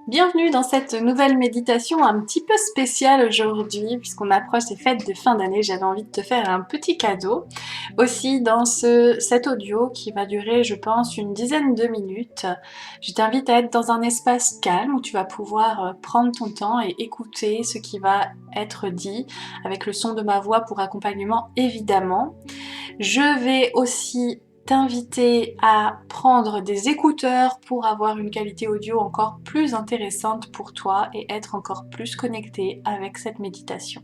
Bienvenue dans cette nouvelle méditation un petit peu spéciale aujourd'hui, puisqu'on approche des fêtes de fin d'année. J'avais envie de te faire un petit cadeau. Aussi dans cet audio qui va durer, je pense, une dizaine de minutes. Je t'invite à être dans un espace calme où tu vas pouvoir prendre ton temps et écouter ce qui va être dit, avec le son de ma voix pour accompagnement évidemment. Je vais aussi t'inviter à prendre des écouteurs pour avoir une qualité audio encore plus intéressante pour toi et être encore plus connecté avec cette méditation.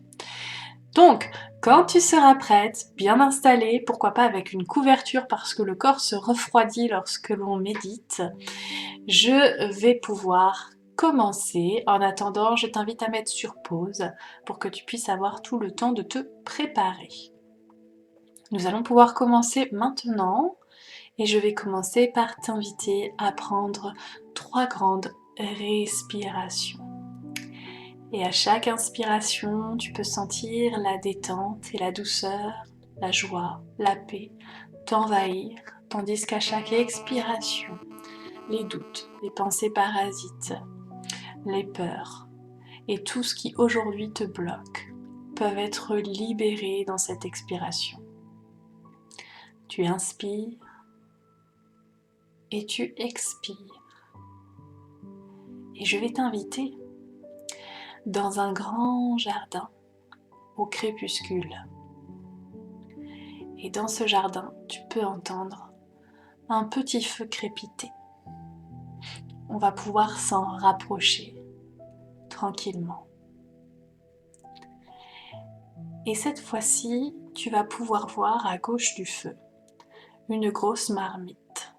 Donc, quand tu seras prête, bien installée, pourquoi pas avec une couverture parce que le corps se refroidit lorsque l'on médite, je vais pouvoir commencer. En attendant, je t'invite à mettre sur pause pour que tu puisses avoir tout le temps de te préparer. Nous allons pouvoir commencer maintenant et je vais commencer par t'inviter à prendre 3 grandes respirations. Et à chaque inspiration, tu peux sentir la détente et la douceur, la joie, la paix t'envahir, tandis qu'à chaque expiration, les doutes, les pensées parasites, les peurs et tout ce qui aujourd'hui te bloque peuvent être libérés dans cette expiration. Tu inspires et tu expires. Et je vais t'inviter dans un grand jardin au crépuscule. Et dans ce jardin, tu peux entendre un petit feu crépiter. On va pouvoir s'en rapprocher tranquillement. Et cette fois-ci, tu vas pouvoir voir à gauche du feu une grosse marmite.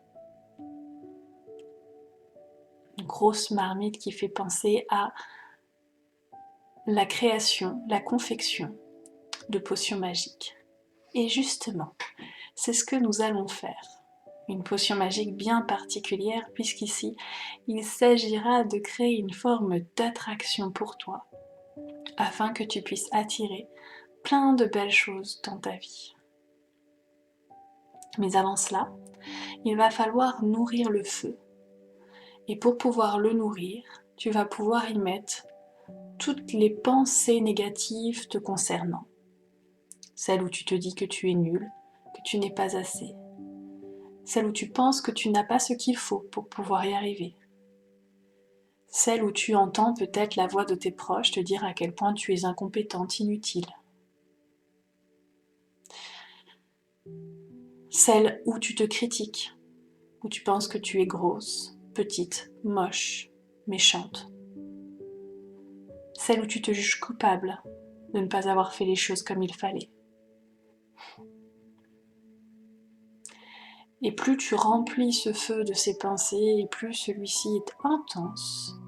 Une grosse marmite qui fait penser à la création, la confection de potions magiques. Et justement, c'est ce que nous allons faire. Une potion magique bien particulière puisqu'ici, il s'agira de créer une forme d'attraction pour toi afin que tu puisses attirer plein de belles choses dans ta vie. Mais avant cela, il va falloir nourrir le feu. Et pour pouvoir le nourrir, tu vas pouvoir y mettre toutes les pensées négatives te concernant. Celles où tu te dis que tu es nul, que tu n'es pas assez. Celles où tu penses que tu n'as pas ce qu'il faut pour pouvoir y arriver. Celles où tu entends peut-être la voix de tes proches te dire à quel point tu es incompétente, inutile. Celles où tu te critiques, où tu penses que tu es grosse, petite, moche, méchante. Celles où tu te juges coupable de ne pas avoir fait les choses comme il fallait. Et plus tu remplis ce feu de ces pensées, et plus celui-ci est intense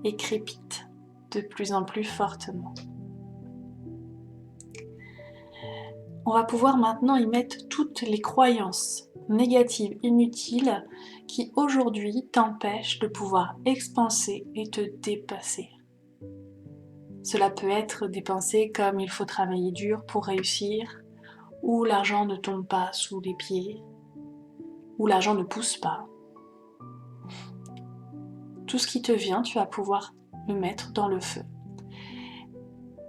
et crépite de plus en plus fortement. On va pouvoir maintenant y mettre toutes les croyances négatives, inutiles, qui aujourd'hui t'empêchent de pouvoir expanser et te dépasser. Cela peut être des pensées comme il faut travailler dur pour réussir, ou l'argent ne tombe pas sous les pieds, ou l'argent ne pousse pas. Tout ce qui te vient, tu vas pouvoir le mettre dans le feu.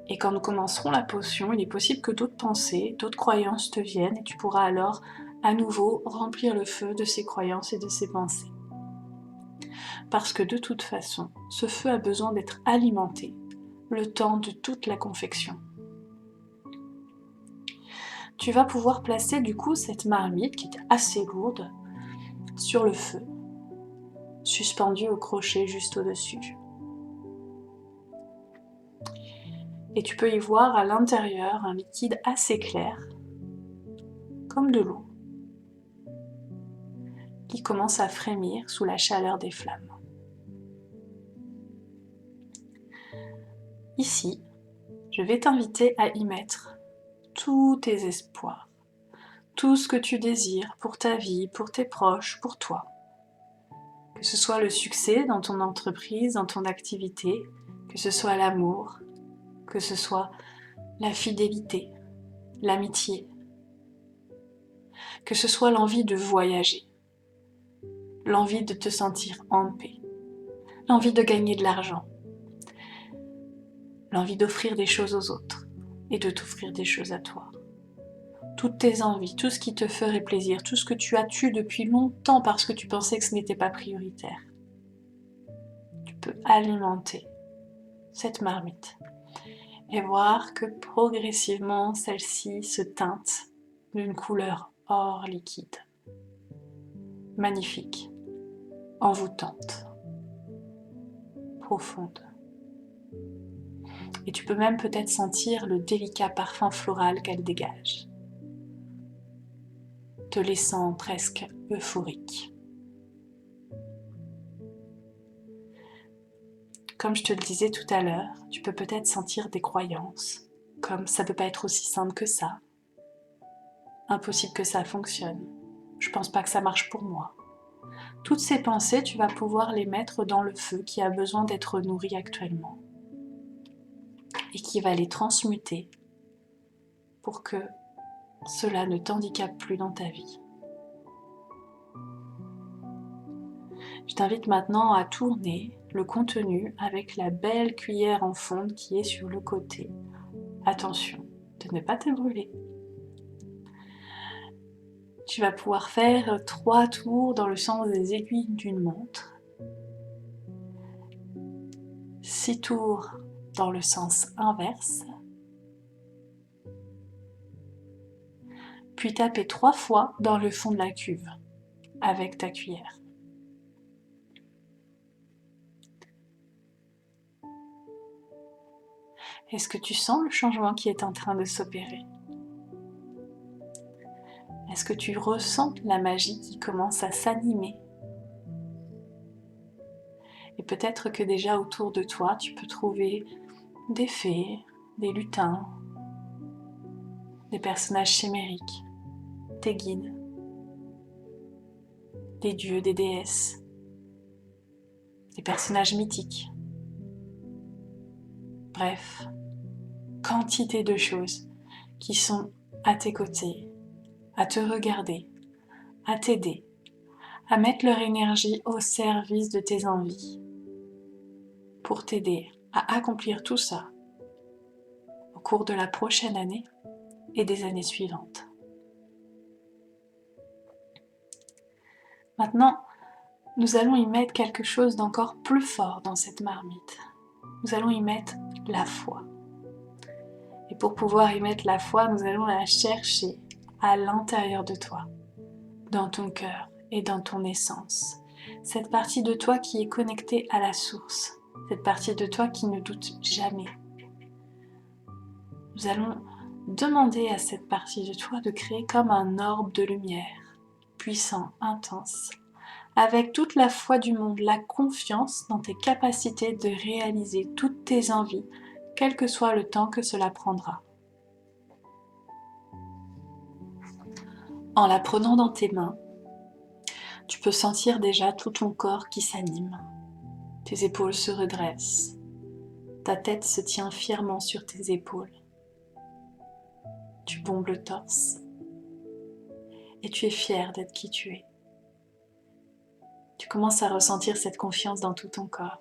Et quand nous commencerons la potion, il est possible que d'autres pensées, d'autres croyances te viennent et tu pourras alors à nouveau remplir le feu de ces croyances et de ces pensées. Parce que de toute façon, ce feu a besoin d'être alimenté le temps de toute la confection. Tu vas pouvoir placer du coup cette marmite qui est assez lourde sur le feu, suspendue au crochet juste au-dessus. Et tu peux y voir à l'intérieur un liquide assez clair, comme de l'eau, qui commence à frémir sous la chaleur des flammes. Ici, je vais t'inviter à y mettre tous tes espoirs, tout ce que tu désires pour ta vie, pour tes proches, pour toi. Que ce soit le succès dans ton entreprise, dans ton activité, que ce soit l'amour, que ce soit la fidélité, l'amitié, que ce soit l'envie de voyager, l'envie de te sentir en paix, l'envie de gagner de l'argent, l'envie d'offrir des choses aux autres et de t'offrir des choses à toi. Toutes tes envies, tout ce qui te ferait plaisir, tout ce que tu as tué depuis longtemps parce que tu pensais que ce n'était pas prioritaire. Tu peux alimenter cette marmite et voir que progressivement celle-ci se teinte d'une couleur or liquide, magnifique, envoûtante, profonde. Et tu peux même peut-être sentir le délicat parfum floral qu'elle dégage, te laissant presque euphorique. Comme je te le disais tout à l'heure, tu peux peut-être sentir des croyances, comme ça peut pas être aussi simple que ça, impossible que ça fonctionne, je pense pas que ça marche pour moi. Toutes ces pensées, tu vas pouvoir les mettre dans le feu qui a besoin d'être nourri actuellement et qui va les transmuter pour que cela ne t'handicape plus dans ta vie. Je t'invite maintenant à tourner le contenu avec la belle cuillère en fonte qui est sur le côté. Attention de ne pas te brûler. Tu vas pouvoir faire 3 tours dans le sens des aiguilles d'une montre, 6 tours dans le sens inverse, puis taper 3 fois dans le fond de la cuve avec ta cuillère. Est-ce que tu sens le changement qui est en train de s'opérer? Est-ce que tu ressens la magie qui commence à s'animer? Et peut-être que déjà autour de toi, tu peux trouver des fées, des lutins, des personnages chimériques, des guides, des dieux, des déesses, des personnages mythiques. Bref, quantité de choses qui sont à tes côtés, à te regarder, à t'aider, à mettre leur énergie au service de tes envies, pour t'aider à accomplir tout ça au cours de la prochaine année et des années suivantes. Maintenant, nous allons y mettre quelque chose d'encore plus fort dans cette marmite. Nous allons y mettre la foi. Et pour pouvoir y mettre la foi, nous allons la chercher à l'intérieur de toi, dans ton cœur et dans ton essence. Cette partie de toi qui est connectée à la source, cette partie de toi qui ne doute jamais. Nous allons demander à cette partie de toi de créer comme un orbe de lumière, puissant, intense, avec toute la foi du monde, la confiance dans tes capacités de réaliser toutes tes envies, quel que soit le temps que cela prendra. En la prenant dans tes mains, tu peux sentir déjà tout ton corps qui s'anime. Tes épaules se redressent, ta tête se tient fièrement sur tes épaules. Tu bombes le torse et tu es fier d'être qui tu es. Tu commences à ressentir cette confiance dans tout ton corps,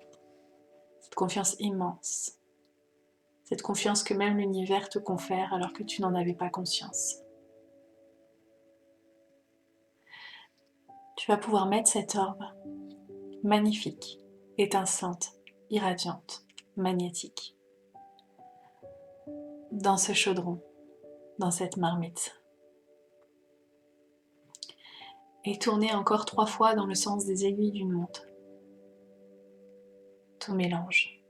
cette confiance immense, cette confiance que même l'univers te confère alors que tu n'en avais pas conscience. Tu vas pouvoir mettre cette orbe magnifique, étincelante, irradiante, magnétique, dans ce chaudron, dans cette marmite. Et tourner encore 3 fois dans le sens des aiguilles d'une montre. Tout mélange.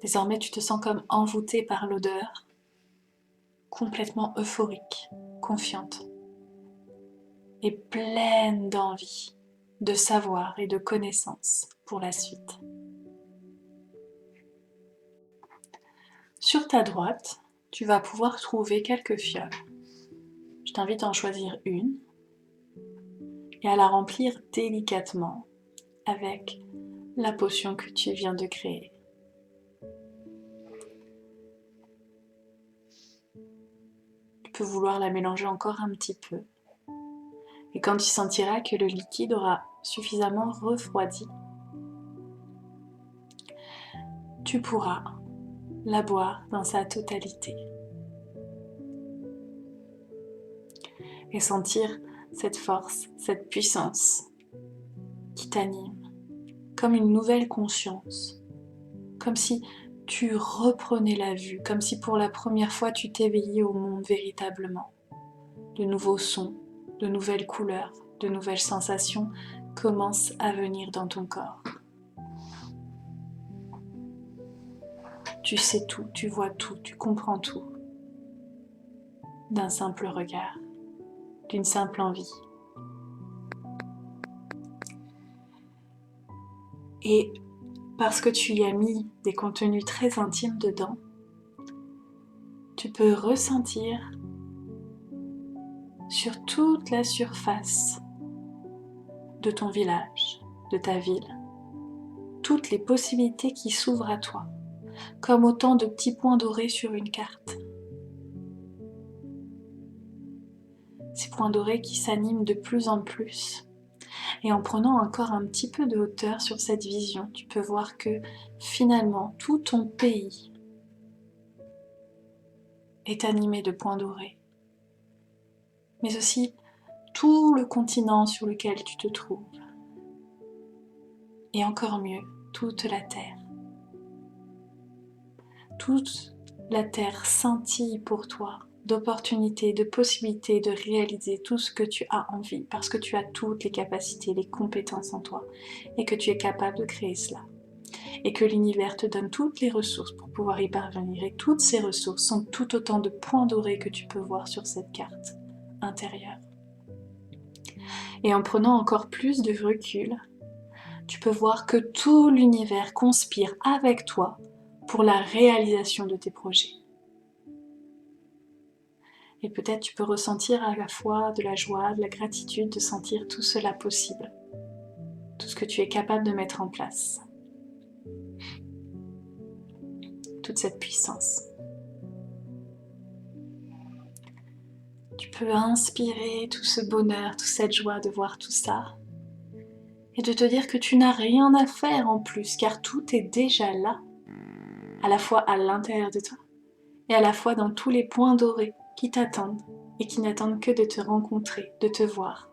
Désormais, tu te sens comme envoûtée par l'odeur, complètement euphorique, confiante et pleine d'envie, de savoir et de connaissance pour la suite. Sur ta droite, tu vas pouvoir trouver quelques fioles. Je t'invite à en choisir une et à la remplir délicatement avec la potion que tu viens de créer. Tu peux vouloir la mélanger encore un petit peu Et quand tu sentiras que le liquide aura suffisamment refroidi, tu pourras la boire dans sa totalité. Et sentir cette force, cette puissance qui t'anime, comme une nouvelle conscience, comme si tu reprenais la vue, comme si pour la première fois tu t'éveillais au monde véritablement. De nouveaux sons, de nouvelles couleurs, de nouvelles sensations commencent à venir dans ton corps. Tu sais tout, tu vois tout, tu comprends tout d'un simple regard, d'une simple envie. Et parce que tu y as mis des contenus très intimes dedans, tu peux ressentir sur toute la surface de ton village, de ta ville, toutes les possibilités qui s'ouvrent à toi, comme autant de petits points dorés sur une carte. Ces points dorés qui s'animent de plus en plus. Et en prenant encore un petit peu de hauteur sur cette vision, tu peux voir que finalement tout ton pays est animé de points dorés, mais aussi tout le continent sur lequel tu te trouves, et encore mieux, toute la Terre. Toute la Terre scintille pour toi d'opportunités, de possibilités de réaliser tout ce que tu as envie, parce que tu as toutes les capacités, les compétences en toi, et que tu es capable de créer cela. Et que l'univers te donne toutes les ressources pour pouvoir y parvenir. Et toutes ces ressources sont tout autant de points dorés que tu peux voir sur cette carte intérieure. Et en prenant encore plus de recul, tu peux voir que tout l'univers conspire avec toi pour la réalisation de tes projets. Et peut-être tu peux ressentir à la fois de la joie, de la gratitude de sentir tout cela possible, tout ce que tu es capable de mettre en place, toute cette puissance. Tu peux inspirer tout ce bonheur, toute cette joie de voir tout ça et de te dire que tu n'as rien à faire en plus car tout est déjà là, à la fois à l'intérieur de toi et à la fois dans tous les points dorés qui t'attendent et qui n'attendent que de te rencontrer, de te voir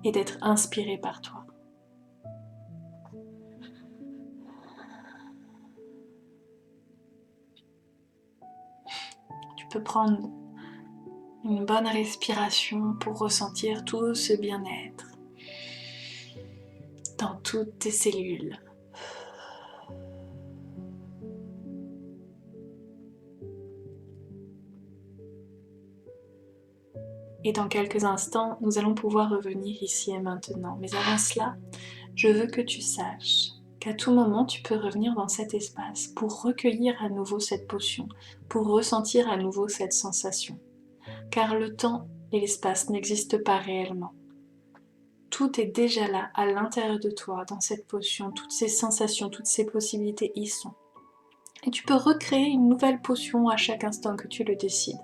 et d'être inspiré par toi. Tu peux prendre une bonne respiration pour ressentir tout ce bien-être dans toutes tes cellules. Et dans quelques instants, nous allons pouvoir revenir ici et maintenant. Mais avant cela, je veux que tu saches qu'à tout moment, tu peux revenir dans cet espace pour recueillir à nouveau cette potion, pour ressentir à nouveau cette sensation. Car le temps et l'espace n'existent pas réellement. Tout est déjà là, à l'intérieur de toi, dans cette potion. Toutes ces sensations, toutes ces possibilités y sont. Et tu peux recréer une nouvelle potion à chaque instant que tu le décides.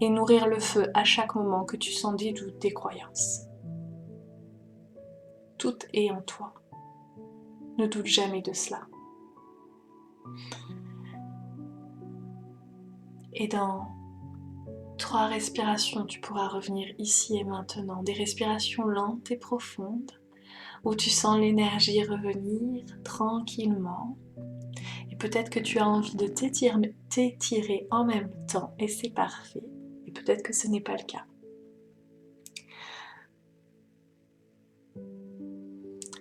Et nourrir le feu à chaque moment que tu sens des doutes, des croyances. Tout est en toi. Ne doute jamais de cela. Et dans 3 respirations, tu pourras revenir ici et maintenant. Des respirations lentes et profondes, où tu sens l'énergie revenir tranquillement. Et peut-être que tu as envie de t'étirer en même temps, et c'est parfait. Et peut-être que ce n'est pas le cas.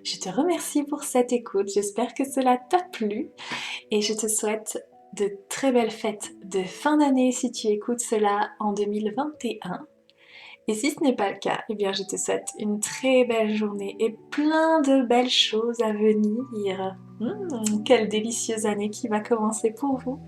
Je te remercie pour cette écoute, j'espère que cela t'a plu et je te souhaite de très belles fêtes de fin d'année si tu écoutes cela en 2021. Et si ce n'est pas le cas, eh bien je te souhaite une très belle journée et plein de belles choses à venir. Quelle délicieuse année qui va commencer pour vous.